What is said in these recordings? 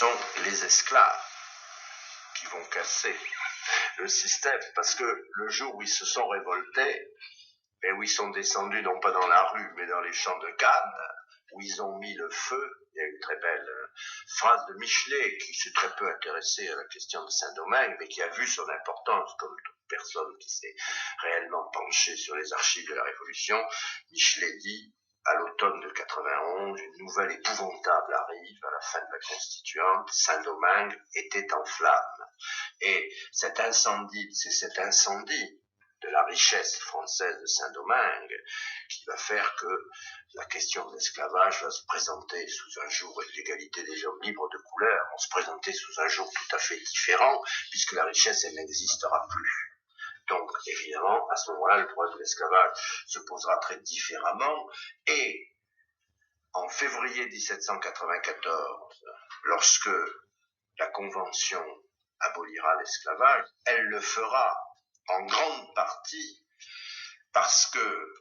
sont les esclaves qui vont casser le système, parce que le jour où ils se sont révoltés, et où ils sont descendus non pas dans la rue, mais dans les champs de Cannes, où ils ont mis le feu, il y a une très belle phrase de Michelet, qui s'est très peu intéressé à la question de Saint-Domingue, mais qui a vu son importance, comme toute personne qui s'est réellement penchée sur les archives de la Révolution. Michelet dit, à l'automne de 91, une nouvelle épouvantable arrive, à la fin de la Constituante, Saint-Domingue était en flammes. Et cet incendie, c'est cet incendie de la richesse française de Saint-Domingue qui va faire que la question de l'esclavage va se présenter sous un jour, et de l'égalité des hommes libres de couleur, vont se présenter sous un jour tout à fait différent, puisque la richesse, elle n'existera plus. Donc, évidemment, à ce moment-là, le problème de l'esclavage se posera très différemment, et en février 1794, lorsque la Convention abolira l'esclavage, elle le fera en grande partie parce que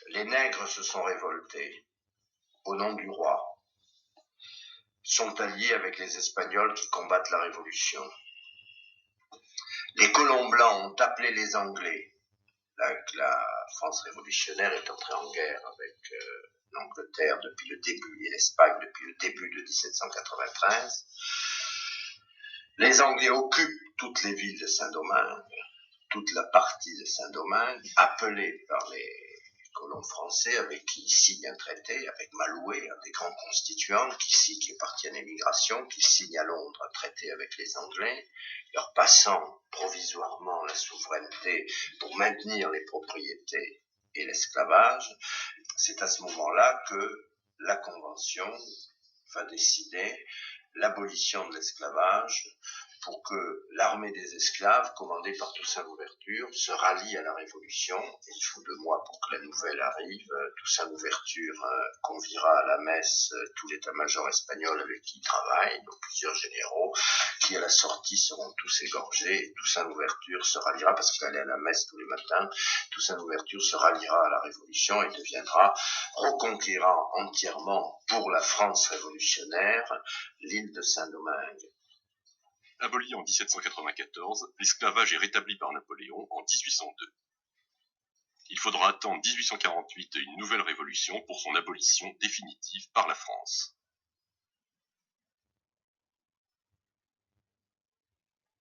les nègres se sont révoltés au nom du roi, sont alliés avec les Espagnols qui combattent la Révolution. Les colons blancs ont appelé les Anglais. La France révolutionnaire est entrée en guerre avec l'Angleterre depuis le début et l'Espagne depuis le début de 1793. Les Anglais occupent toutes les villes de Saint-Domingue, toute la partie de Saint-Domingue, appelée par les colons français avec qui ils signent un traité, avec Malouet, un des grands constituants, qui est parti en émigration, qui signe à Londres un traité avec les Anglais, leur passant provisoirement la souveraineté pour maintenir les propriétés et l'esclavage. C'est à ce moment-là que la Convention va décider l'abolition de l'esclavage pour que l'armée des esclaves, commandée par Toussaint Louverture, se rallie à la Révolution. Et il faut 2 mois pour que la nouvelle arrive. Toussaint Louverture conviera à la messe tout l'état-major espagnol avec qui il travaille, donc plusieurs généraux, qui à la sortie seront tous égorgés. Et Toussaint Louverture se ralliera, parce qu'il allait à la messe tous les matins, Toussaint Louverture se ralliera à la Révolution et deviendra, reconquérant entièrement pour la France révolutionnaire l'île de Saint-Domingue. Aboli en 1794, l'esclavage est rétabli par Napoléon en 1802. Il faudra attendre 1848 et une nouvelle révolution pour son abolition définitive par la France.